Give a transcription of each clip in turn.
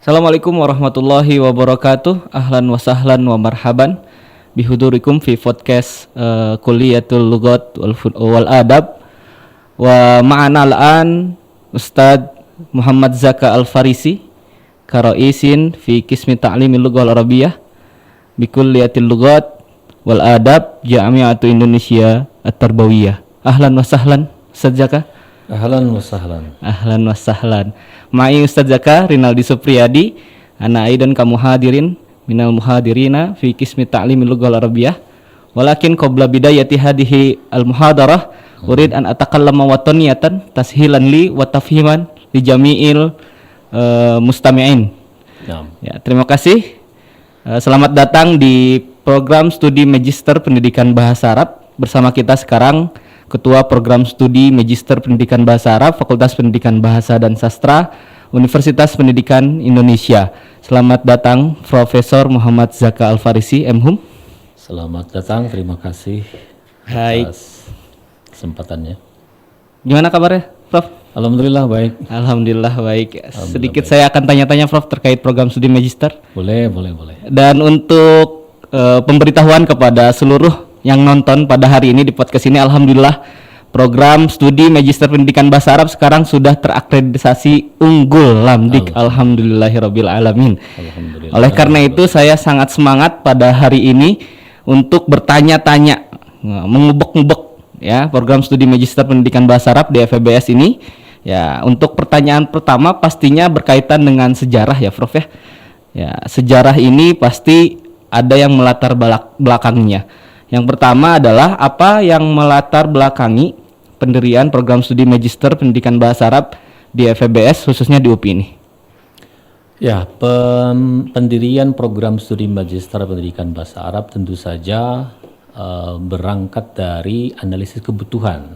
Assalamualaikum warahmatullahi wabarakatuh. Ahlan wa sahlan wa marhaban bihudurikum fi podcast Kulliyatul Lughat wal Adab. Wa ma'ana al-an Ustadz Muhammad Zaka Al-Farisi karaisin fi qismi ta'limil lughah al-arabiyyah bi Kulliyatil Lughat wal Adab Jami'atu Indonesia At-Tarbawiyah. Ahlan wa sahlan Ustadz Zaka. Ahlan wa sahlan. Ahlan wa sahlan. Ma'i Ustadz Zaka Rinaldi Supriyadi, ana aidan kamu hadirin minal muhadirina fi qismi ta'limil lughah al-arabiyyah. Walakin qabla bidayati hadhihi al-muhadarah urid an atakallama wataniyatan tashilan li wa tafhiman li jami'il mustami'in. Ya, terima kasih. Selamat datang di program studi Magister Pendidikan Bahasa Arab. Bersama kita sekarang Ketua Program Studi Magister Pendidikan Bahasa Arab Fakultas Pendidikan Bahasa dan Sastra Universitas Pendidikan Indonesia. Selamat datang Profesor Muhammad Zaka Al-Farisi, MHum. Selamat datang, terima kasih atas kesempatannya. Gimana kabarnya, Prof? Alhamdulillah baik. Alhamdulillah baik. Sedikit saya akan tanya-tanya, Prof, terkait program studi Magister. Boleh. Dan untuk pemberitahuan kepada seluruh yang nonton pada hari ini di podcast ini, alhamdulillah program studi Magister Pendidikan Bahasa Arab sekarang sudah terakreditasi unggul Lamdik. Alhamdulillahirabbil alamin. Oleh karena itu saya sangat semangat pada hari ini untuk bertanya-tanya, mengubek-ubek ya program studi Magister Pendidikan Bahasa Arab di FEBS ini. Ya, untuk pertanyaan pertama pastinya berkaitan dengan sejarah ya, Prof ya. Ya, sejarah ini pasti ada yang melatar belakangnya. Yang pertama adalah apa yang melatar belakangi pendirian program studi Magister Pendidikan Bahasa Arab di FEBS khususnya di UPI ini? Ya, pendirian program studi Magister Pendidikan Bahasa Arab tentu saja berangkat dari analisis kebutuhan,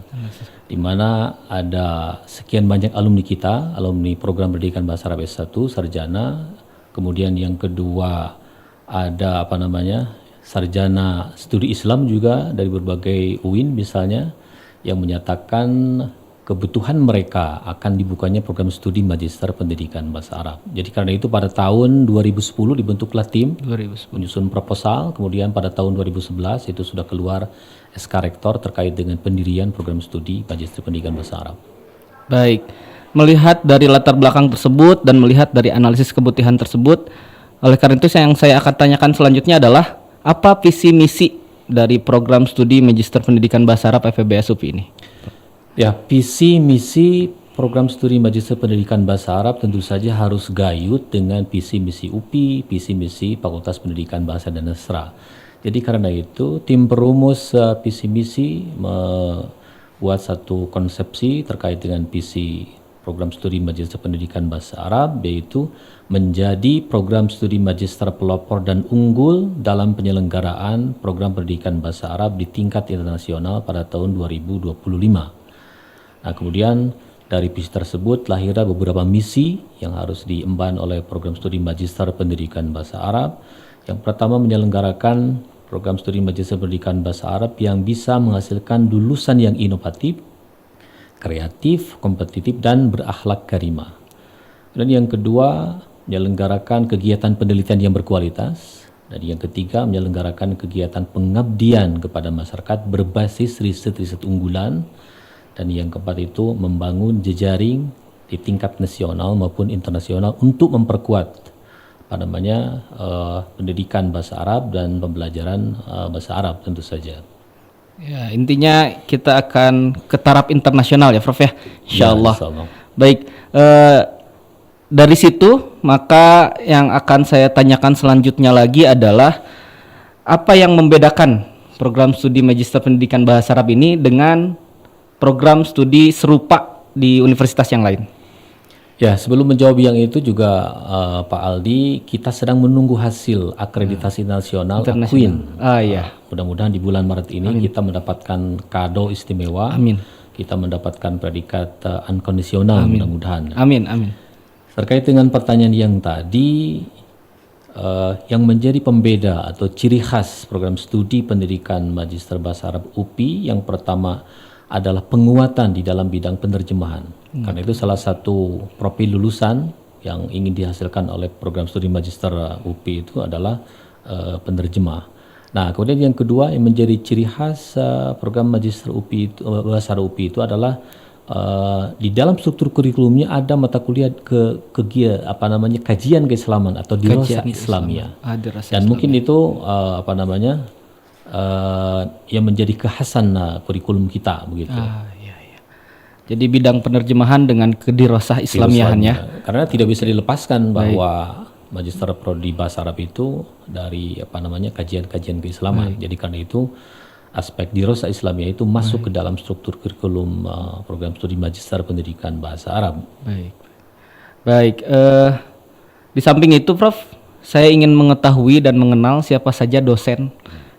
di mana ada sekian banyak alumni kita, alumni program pendidikan Bahasa Arab S1 sarjana, kemudian yang kedua ada sarjana studi Islam juga dari berbagai UIN misalnya, yang menyatakan kebutuhan mereka akan dibukanya program studi Magister Pendidikan Bahasa Arab. Jadi karena itu pada tahun 2010 dibentuklah tim menyusun proposal, kemudian pada tahun 2011 itu sudah keluar SK Rektor terkait dengan pendirian program studi Magister Pendidikan Bahasa Arab. Baik, melihat dari latar belakang tersebut dan melihat dari analisis kebutuhan tersebut, oleh karena itu yang saya akan tanyakan selanjutnya adalah apa visi misi dari program studi Magister Pendidikan Bahasa Arab FEBS UPI ini? Ya, visi misi program studi Magister Pendidikan Bahasa Arab tentu saja harus gayut dengan visi misi UPI, visi misi Fakultas Pendidikan Bahasa dan Sastra. Jadi karena itu tim perumus visi misi membuat satu konsepsi terkait dengan visi program studi Magister Pendidikan Bahasa Arab, yaitu menjadi program studi magister pelopor dan unggul dalam penyelenggaraan program pendidikan bahasa Arab di tingkat internasional pada tahun 2025. Nah, kemudian dari visi tersebut lahirlah beberapa misi yang harus diemban oleh program studi Magister Pendidikan Bahasa Arab. Yang pertama, menyelenggarakan program studi Magister Pendidikan Bahasa Arab yang bisa menghasilkan lulusan yang inovatif, kreatif, kompetitif, dan berakhlak karimah. Dan yang kedua, menyelenggarakan kegiatan penelitian yang berkualitas. Dan yang ketiga, menyelenggarakan kegiatan pengabdian kepada masyarakat berbasis riset-riset unggulan. Dan yang keempat itu membangun jejaring di tingkat nasional maupun internasional untuk memperkuat pendidikan bahasa Arab dan pembelajaran bahasa Arab tentu saja. Ya, intinya kita akan ke taraf internasional ya, Prof ya, insyaallah. Ya, baik, dari situ maka yang akan saya tanyakan selanjutnya lagi adalah apa yang membedakan program studi Magister Pendidikan Bahasa Arab ini dengan program studi serupa di universitas yang lain? Ya, sebelum menjawab yang itu juga Pak Aldi, kita sedang menunggu hasil akreditasi nasional AQUIN. Ya. Mudah-mudahan di bulan Maret ini kita mendapatkan kado istimewa. Amin. Kita mendapatkan predikat unconditional, mudah-mudahan. Amin. Terkait dengan pertanyaan yang tadi, yang menjadi pembeda atau ciri khas program studi pendidikan Magister Bahasa Arab UPI, yang pertama adalah penguatan di dalam bidang penerjemahan. Karena itu salah satu profil lulusan yang ingin dihasilkan oleh program studi Magister UPI itu adalah penerjemah. Nah, kemudian yang kedua yang menjadi ciri khas program Magister UPI itu, Bahasa Arab UPI itu adalah di dalam struktur kurikulumnya ada mata kuliah kajian keislaman atau dirasah Islamiyah. Dan mungkin itu yang menjadi kekhasan kurikulum kita begitu. Jadi bidang penerjemahan dengan kedirosah Islamiahannya. Karena tidak bisa dilepaskan bahwa Magister Prodi Bahasa Arab itu dari kajian-kajian keislaman. Jadi karena itu aspek dirosah Islamiyah itu masuk ke dalam struktur kurikulum program studi Magister Pendidikan Bahasa Arab. Baik. Di samping itu, Prof, saya ingin mengetahui dan mengenal siapa saja dosen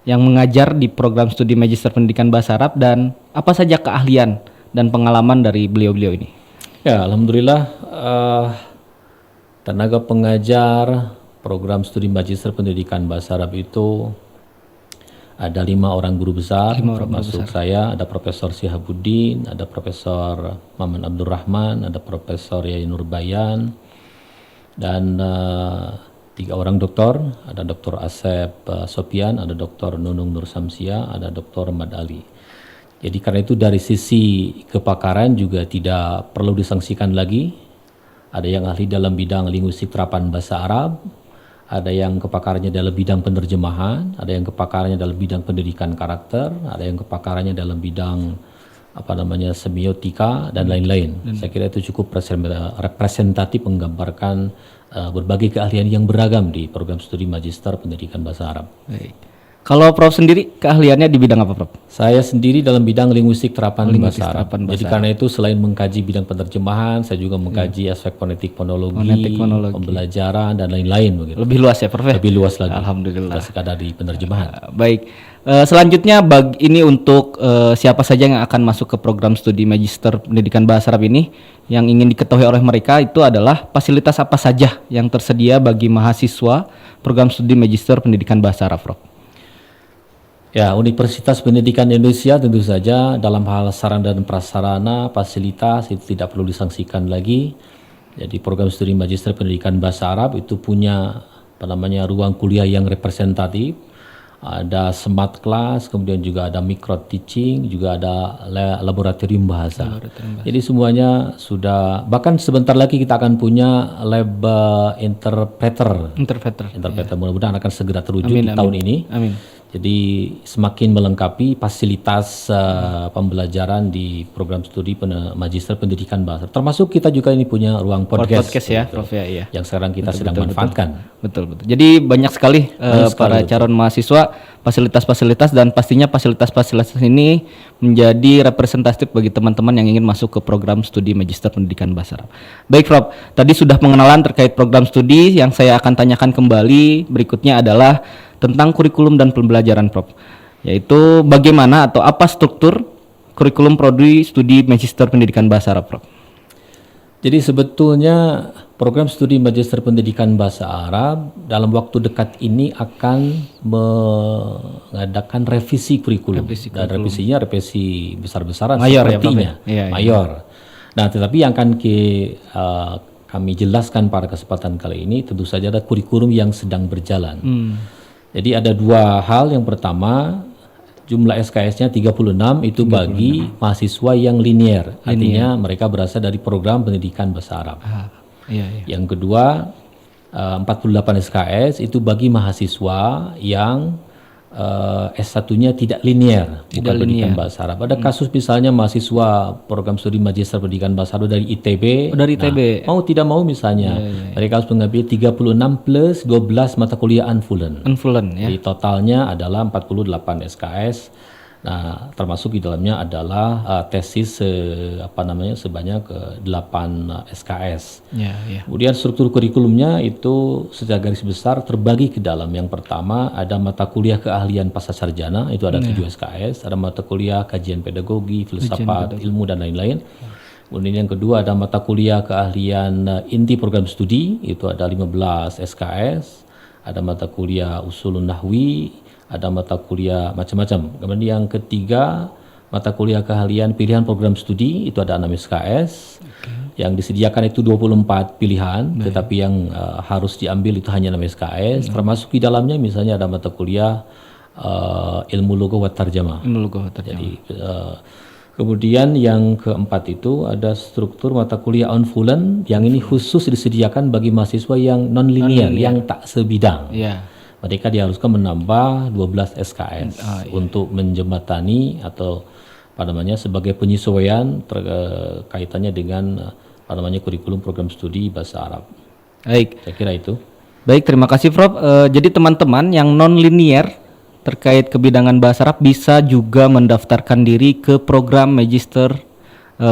yang mengajar di program studi Magister Pendidikan Bahasa Arab dan apa saja keahlian dan pengalaman dari beliau-beliau ini. Ya, alhamdulillah tenaga pengajar program studi Magister Pendidikan Bahasa Arab itu ada 5 orang guru besar, termasuk saya, ada Profesor Sihabuddin, ada Profesor Maman Abdurrahman, ada Profesor Yai Nurbayan, dan 3 orang doktor, ada Dr. Asep Sopian, ada Dr. Nunung Nur Samsia, ada Dr. Ahmad Ali. Jadi karena itu dari sisi kepakaran juga tidak perlu disangsikan lagi. Ada yang ahli dalam bidang linguistik terapan bahasa Arab, ada yang kepakarannya dalam bidang penerjemahan, ada yang kepakarannya dalam bidang pendidikan karakter, ada yang kepakarannya dalam bidang semiotika dan lain-lain. Saya kira itu cukup representatif menggambarkan berbagai keahlian yang beragam di program studi Magister Pendidikan Bahasa Arab. Baik. Kalau Prof sendiri keahliannya di bidang apa, Prof? Saya sendiri dalam bidang linguistik terapan bahasa Arab. Jadi karena itu selain mengkaji bidang penerjemahan, saya juga mengkaji aspek fonetik fonologi, pembelajaran dan lain-lain begitu. Lebih luas ya, Prof? Lebih luas lagi. Alhamdulillah. Tidak sekadar di penerjemahan. Baik. Selanjutnya ini untuk siapa saja yang akan masuk ke program studi Magister Pendidikan Bahasa Arab ini, yang ingin diketahui oleh mereka itu adalah fasilitas apa saja yang tersedia bagi mahasiswa program studi Magister Pendidikan Bahasa Arab, Prof? Ya, Universitas Pendidikan Indonesia tentu saja dalam hal sarana dan prasarana, fasilitas itu tidak perlu disangsikan lagi. Jadi program studi Magister Pendidikan Bahasa Arab itu punya ruang kuliah yang representatif. Ada smart class, kemudian juga ada micro teaching, juga ada laboratorium bahasa. Jadi semuanya sudah, bahkan sebentar lagi kita akan punya lab interpreter. Mudah-mudahan akan segera terwujud di tahun ini. Amin. Jadi semakin melengkapi fasilitas pembelajaran di program studi Magister Pendidikan Bahasa. Termasuk kita juga ini punya ruang podcast ya, Prof ya, iya. Yang sekarang kita sedang manfaatkan. Betul. Jadi banyak sekali para calon mahasiswa fasilitas-fasilitas, dan pastinya fasilitas-fasilitas ini menjadi representatif bagi teman-teman yang ingin masuk ke program studi Magister Pendidikan Bahasa Arab. Baik, Prof. Tadi sudah pengenalan terkait program studi. Yang saya akan tanyakan kembali berikutnya adalah tentang kurikulum dan pembelajaran, Prof. Yaitu bagaimana atau apa struktur kurikulum prodi studi Magister Pendidikan Bahasa Arab, Prof? Jadi sebetulnya program studi Magister Pendidikan Bahasa Arab dalam waktu dekat ini akan mengadakan revisi kurikulum. Dan revisinya revisi besar-besaran mayor, sepertinya, ya, mayor. Nah, tetapi yang akan kami jelaskan pada kesempatan kali ini tentu saja ada kurikulum yang sedang berjalan. Jadi ada 2 hal. Yang pertama, jumlah SKS-nya 36 itu bagi mahasiswa yang linear. Artinya mereka berasal dari program pendidikan bahasa Arab. Yang kedua, 48 SKS itu bagi mahasiswa yang S1-nya tidak linear, bukan pendidikan bahasa Arab. Ada kasus misalnya mahasiswa program studi Magister Pendidikan Bahasa Arab dari ITB. Mau tidak mau misalnya mereka harus mengambil 36 plus 12 mata kuliah unfullen. Jadi totalnya adalah 48 SKS. Nah, termasuk di dalamnya adalah tesis sebanyak 8 SKS. Kemudian struktur kurikulumnya itu secara garis besar terbagi ke dalam. Yang pertama ada mata kuliah keahlian pascasarjana, itu ada 7 SKS. Ada mata kuliah kajian pedagogi, filsafat, ilmu dan lain-lain. Kemudian yang kedua ada mata kuliah keahlian inti program studi, itu ada 15 SKS. Ada mata kuliah usulun nahwi, ada mata kuliah macam-macam. Kemudian yang ketiga, mata kuliah keahlian pilihan program studi, itu ada 6 SKS. Yang disediakan itu 24 pilihan, tetapi yang harus diambil itu hanya 6 SKS, termasuk di dalamnya misalnya ada mata kuliah ilmu logo wa tarjamah. Jadi kemudian yang keempat itu ada struktur mata kuliah onfulen yang ini khusus disediakan bagi mahasiswa yang non-linear, yang tak sebidang. Mereka diharuskan menambah 12 SKS untuk menjembatani atau sebagai penyesuaian kaitannya dengan kurikulum program studi bahasa Arab. Baik. Saya kira itu. Baik, terima kasih Prof. Jadi teman-teman yang non-linear terkait kebidangan bahasa Arab bisa juga mendaftarkan diri ke program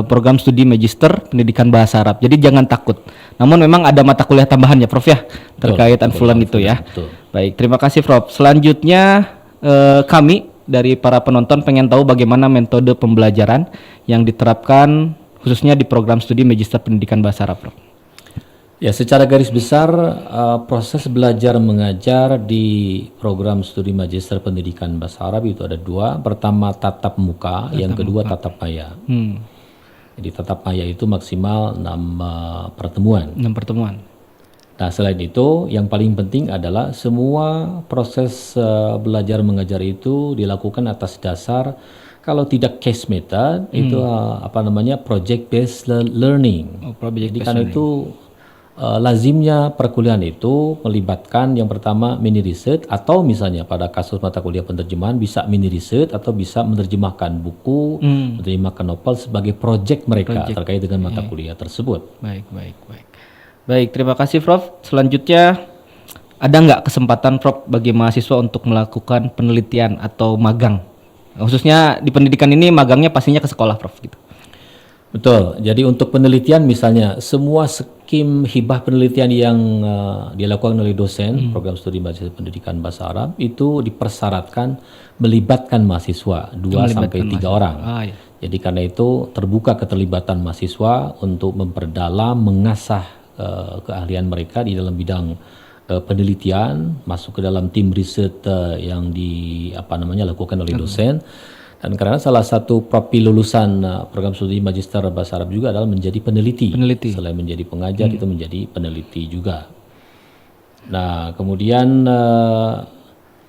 program studi Magister Pendidikan Bahasa Arab. Jadi jangan takut. Namun memang ada mata kuliah tambahan ya Prof ya terkait Anfulan itu ya. Betul. Baik, terima kasih Prof. Selanjutnya kami dari para penonton pengen tahu bagaimana metode pembelajaran yang diterapkan khususnya di program studi Magister Pendidikan Bahasa Arab Prof. Ya, secara garis besar proses belajar mengajar di program studi Magister Pendidikan Bahasa Arab itu ada dua. Pertama tatap muka, yang kedua tatap maya. Jadi tatap maya itu maksimal 6 pertemuan. 6 pertemuan. Nah, selain itu yang paling penting adalah semua proses belajar mengajar itu dilakukan atas dasar kalau tidak case method itu project based learning. Jadi karena itu lazimnya perkuliahan itu melibatkan yang pertama mini research atau misalnya pada kasus mata kuliah penerjemahan bisa mini research atau bisa menerjemahkan buku, menerjemahkan novel sebagai project mereka terkait dengan mata kuliah tersebut. Baik, terima kasih Prof. Selanjutnya ada nggak kesempatan Prof bagi mahasiswa untuk melakukan penelitian atau magang? Khususnya di pendidikan ini magangnya pastinya ke sekolah Prof gitu. Betul. Jadi untuk penelitian misalnya semua skim hibah penelitian yang dilakukan oleh dosen program studi Magister Pendidikan Bahasa Arab itu dipersyaratkan melibatkan mahasiswa 2 sampai 3 orang. Jadi karena itu terbuka keterlibatan mahasiswa untuk memperdalam, mengasah keahlian mereka di dalam bidang penelitian, masuk ke dalam tim riset yang lakukan oleh dosen. Dan karena salah satu profil lulusan program studi Magister Bahasa Arab juga adalah menjadi peneliti. Selain menjadi pengajar itu menjadi peneliti juga. Nah, kemudian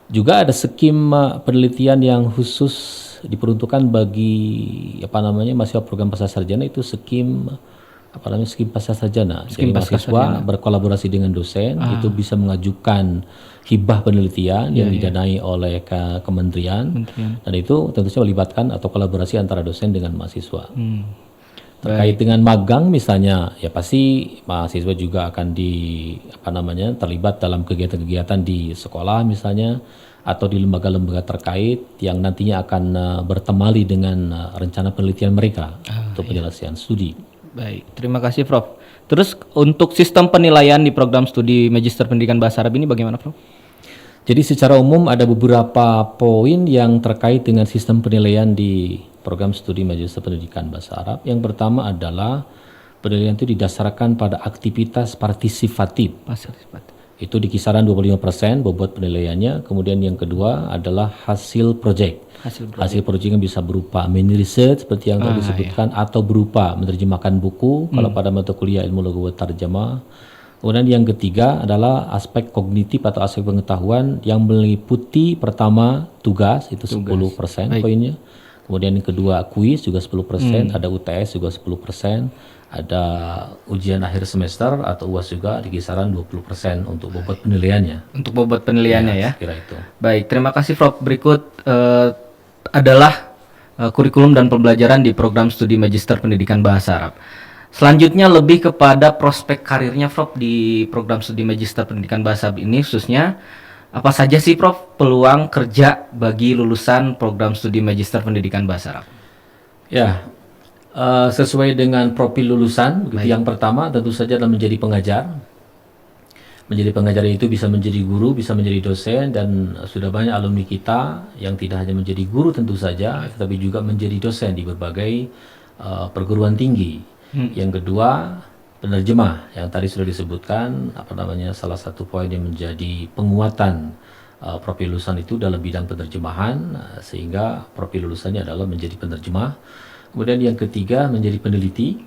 juga ada skim penelitian yang khusus diperuntukkan bagi mahasiswa program pasca sarjana itu skim pasca sarjana. Jadi mahasiswa berkolaborasi dengan dosen itu bisa mengajukan hibah penelitian yang didanai oleh kementerian dan itu tentu saja melibatkan atau kolaborasi antara dosen dengan mahasiswa. Terkait dengan magang misalnya ya pasti mahasiswa juga akan terlibat dalam kegiatan-kegiatan di sekolah misalnya atau di lembaga-lembaga terkait yang nantinya akan bertemali dengan rencana penelitian mereka untuk penyelesaian studi. Baik, terima kasih Prof. Terus untuk sistem penilaian di program studi Magister Pendidikan Bahasa Arab ini bagaimana Prof? Jadi secara umum ada beberapa poin yang terkait dengan sistem penilaian di program studi Magister Pendidikan Bahasa Arab. Yang pertama adalah penilaian itu didasarkan pada aktivitas partisipatif. Itu di kisaran 25% bobot penilaiannya. Kemudian yang kedua adalah hasil proyek. Hasil proyeknya bisa berupa mini research seperti yang tadi disebutkan atau berupa menerjemahkan buku kalau pada mata kuliah ilmu logo wa tarjamah. Kemudian yang ketiga adalah aspek kognitif atau aspek pengetahuan yang meliputi pertama tugas itu 10% poinnya. Kemudian yang kedua kuis juga 10%, ada UTS juga 10%, ada ujian akhir semester atau UAS juga di kisaran 20% untuk bobot penilaiannya. Untuk bobot penilaiannya ya. Kira itu. Baik, terima kasih Prof. Berikut adalah kurikulum dan pembelajaran di program studi Magister Pendidikan Bahasa Arab. Selanjutnya lebih kepada prospek karirnya Prof di program studi Magister Pendidikan Bahasa Arab ini khususnya apa saja sih Prof peluang kerja bagi lulusan program studi Magister Pendidikan Bahasa Arab? Ya, sesuai dengan profil lulusan, yang pertama tentu saja adalah menjadi pengajar. Menjadi pengajar itu bisa menjadi guru, bisa menjadi dosen, dan sudah banyak alumni kita yang tidak hanya menjadi guru tentu saja, tetapi juga menjadi dosen di berbagai perguruan tinggi. Yang kedua, penerjemah yang tadi sudah disebutkan salah satu poin yang menjadi penguatan profil lulusan itu dalam bidang penerjemahan, sehingga profil lulusannya adalah menjadi penerjemah. Kemudian yang ketiga menjadi peneliti.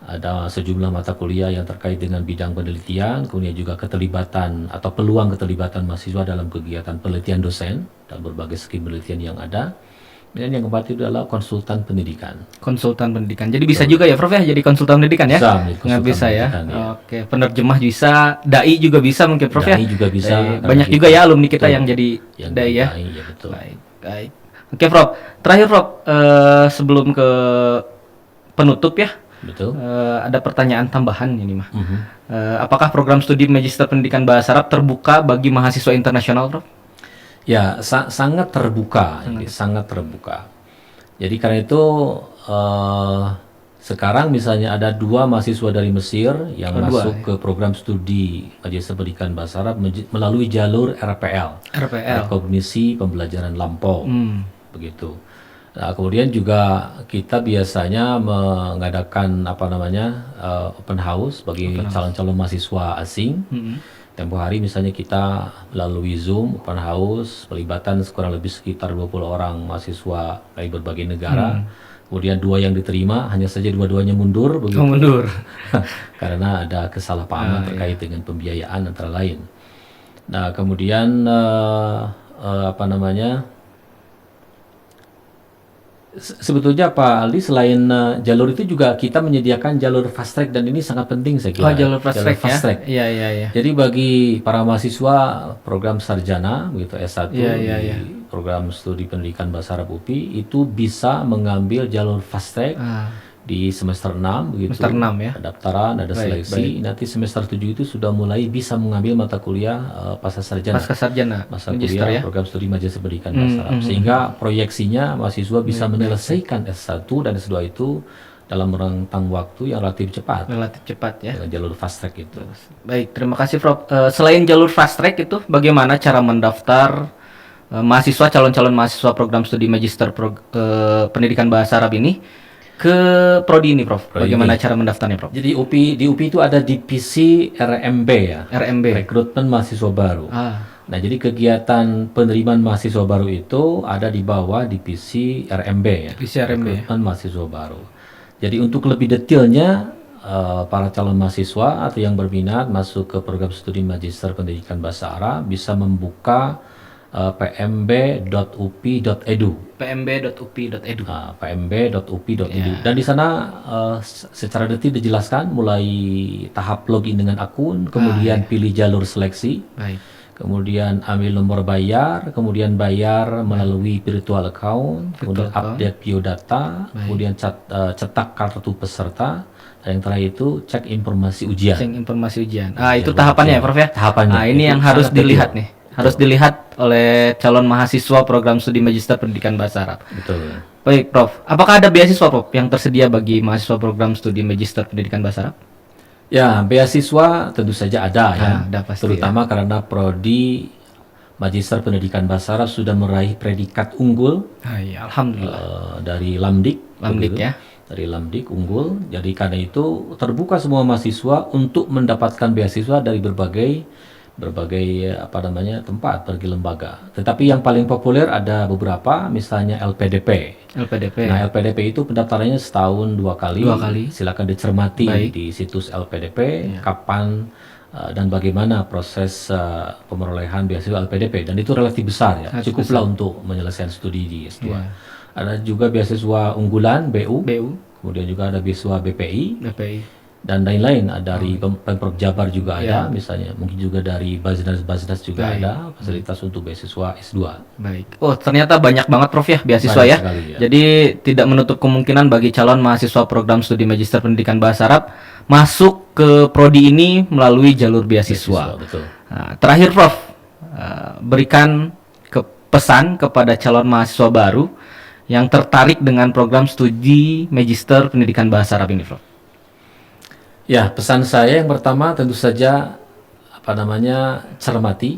ada sejumlah mata kuliah yang terkait dengan bidang penelitian, kemudian juga keterlibatan atau peluang keterlibatan mahasiswa dalam kegiatan penelitian dosen dan berbagai skim penelitian yang ada. Dan yang keempat itu adalah konsultan pendidikan. Konsultan pendidikan. Jadi bisa juga ya Prof ya jadi konsultan pendidikan ya? Bisa menjadi konsultan Nggak bisa ya? pendidikan, ya. Oke, penerjemah bisa, dai juga bisa mungkin Prof ya? Dai juga bisa, karena Banyak kita- juga ya alumni kita betul, yang jadi yang dai ya. dai, ya betul. Baik, baik. Oke Prof, terakhir Prof, sebelum ke penutup ya, Betul. ada pertanyaan tambahan ini mah. Mhm. Apakah program studi Magister Pendidikan Bahasa Arab terbuka bagi mahasiswa internasional Prof? Ya, sangat terbuka, ini sangat terbuka. Jadi karena itu sekarang misalnya ada 2 mahasiswa dari Mesir yang masuk ke program studi Magister Pendidikan Bahasa Arab melalui jalur RPL, RPL. Rekognisi Pembelajaran Lampau, begitu. Nah, kemudian juga kita biasanya mengadakan open house bagi calon-calon mahasiswa asing. Tempo hari misalnya kita melalui Zoom open house pelibatan kurang lebih sekitar 20 orang mahasiswa dari berbagai negara. Kemudian 2 yang diterima, hanya saja dua-duanya mundur begitu. Mundur. Karena ada kesalahpahaman terkait dengan pembiayaan antara lain. Nah, kemudian sebetulnya Pak Ali selain jalur itu juga kita menyediakan jalur fast track dan ini sangat penting saya kira. Oh, jalur fast track ya? track. Iya, iya, iya. Jadi bagi para mahasiswa program sarjana begitu S1 di program studi pendidikan bahasa Arab UPI itu bisa mengambil jalur fast track di semester 6 begitu. Semester 6 ya. Pendaftaran, ada seleksi. Nanti semester 7 itu sudah mulai bisa mengambil mata kuliah pasca sarjana. Pasca sarjana. Masa Magister kuliah ya. program studi Magister Pendidikan Bahasa Arab. Sehingga proyeksinya mahasiswa bisa menyelesaikan S1 dan S2 itu dalam rentang waktu yang relatif cepat. Relatif cepat ya. Dengan jalur fast track itu. Baik, terima kasih Prof. Selain jalur fast track itu, bagaimana cara mendaftar mahasiswa calon-calon mahasiswa program studi Magister Pendidikan Bahasa Arab ini ke prodi ini, Prof? Bagaimana cara mendaftarnya, Prof? Jadi di UPI itu ada divisi RMB ya. RMB. Rekrutmen Mahasiswa Baru. Nah, jadi kegiatan penerimaan mahasiswa baru itu ada di bawah divisi RMB ya. Divisi RMB. Rekrutmen Mahasiswa Baru. Jadi untuk lebih detailnya para calon mahasiswa atau yang berminat masuk ke program studi Magister Pendidikan Bahasa Arab bisa membuka pmb.upi.edu. pmb.upi.edu. pmb.upi.edu. Dan di sana secara detail dijelaskan mulai tahap login dengan akun, kemudian pilih jalur seleksi, Baik. kemudian ambil nomor bayar, kemudian bayar melalui virtual account, kemudian update biodata, kemudian cetak kartu peserta, dan yang terakhir itu cek informasi ujian. Cek informasi ujian. Itu tahapannya ya, Prof ya? Tahapannya. Nah, ini Itu yang harus sangat dilihat detail. nih. Harus dilihat oleh calon mahasiswa program studi Magister Pendidikan Bahasa Arab. Betul. Baik, Prof. Apakah ada beasiswa, Prof, yang tersedia bagi mahasiswa program studi Magister Pendidikan Bahasa Arab? Ya, beasiswa tentu saja ada ya. Ada pasti Terutama karena prodi Magister Pendidikan Bahasa Arab sudah meraih predikat unggul Ya, alhamdulillah. dari Lamdik. Lamdik begitu. ya. Dari Lamdik unggul. Jadi karena itu terbuka semua mahasiswa untuk mendapatkan beasiswa dari berbagai tempat pergi lembaga. Tetapi yang paling populer ada beberapa, misalnya LPDP. LPDP. Nah, LPDP itu pendaftarannya setahun 2 kali. 2 kali. Silakan dicermati Baik. di situs LPDP kapan dan bagaimana proses pemerolehan beasiswa LPDP, dan itu relatif besar ya. Cukuplah untuk menyelesaikan studi di S2. Ada juga beasiswa unggulan BU. Kemudian juga ada beasiswa BPI. Dan lain-lain, dari Pemprov Jabar juga ada, misalnya mungkin juga dari Basnas juga ada fasilitas untuk beasiswa S2. Baik. Oh, ternyata banyak banget, Prof ya, beasiswa Banyak ya. sekali, ya. Jadi tidak menutup kemungkinan bagi calon mahasiswa program studi Magister Pendidikan Bahasa Arab masuk ke prodi ini melalui jalur beasiswa. Betul. Nah, terakhir, Prof, berikan pesan kepada calon mahasiswa baru yang tertarik dengan program studi Magister Pendidikan Bahasa Arab ini, Prof. Ya, pesan saya yang pertama tentu saja cermati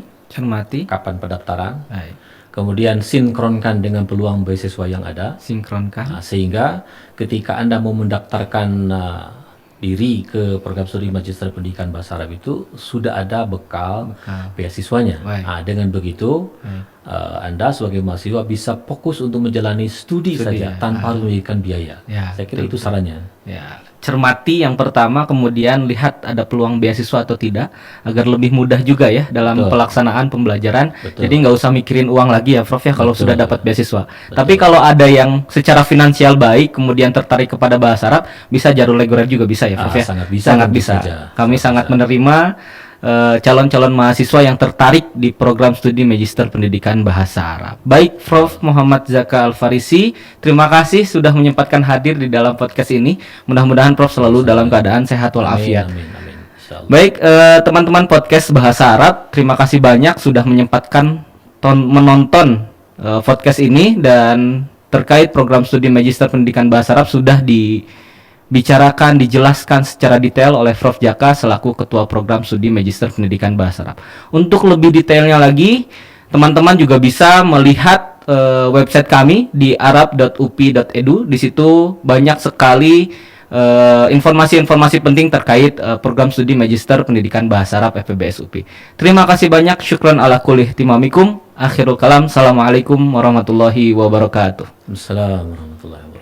kapan pendaftaran. Baik. Kemudian sinkronkan dengan peluang beasiswa yang ada. Sinkronkan. Nah, sehingga ketika Anda mau mendaftarkan diri ke program studi Magister Pendidikan Bahasa Arab itu sudah ada bekal beasiswanya. Nah, dengan begitu Anda sebagai mahasiswa bisa fokus untuk menjalani studi saja tanpa harus memikirkan biaya. Ya, saya kira itu sarannya. Ya, cermati yang pertama, kemudian lihat ada peluang beasiswa atau tidak, agar lebih mudah juga ya dalam Betul. pelaksanaan pembelajaran. Betul. Jadi nggak usah mikirin uang lagi ya Prof ya kalau Betul. sudah dapat beasiswa. Tapi kalau ada yang secara finansial baik kemudian tertarik kepada bahasa Arab, bisa jalur reguler juga bisa ya Prof ya. Sangat bisa, Sangat tentu bisa. saja. Kami sangat Sangat menerima calon-calon mahasiswa yang tertarik di program studi Magister Pendidikan Bahasa Arab. Baik, Prof. Muhammad Zaka Al-Farisi, terima kasih sudah menyempatkan hadir di dalam podcast ini. Mudah-mudahan Prof selalu dalam keadaan sehat walafiat. Amin, amin. Insyaallah. Baik, teman-teman podcast Bahasa Arab, terima kasih banyak sudah menyempatkan menonton podcast ini, dan terkait program studi Magister Pendidikan Bahasa Arab sudah dibicarakan, dijelaskan secara detail oleh Prof. Jaka selaku Ketua Program Studi Magister Pendidikan Bahasa Arab. Untuk lebih detailnya lagi, teman-teman juga bisa melihat website kami di arab.upi.edu. Di situ banyak sekali informasi-informasi penting terkait program studi Magister Pendidikan Bahasa Arab FPBS UPI. Terima kasih banyak. Syukran ala kulli ihtimamikum. Akhirul kalam. Assalamualaikum warahmatullahi wabarakatuh. Assalamualaikum warahmatullahi wabarakatuh.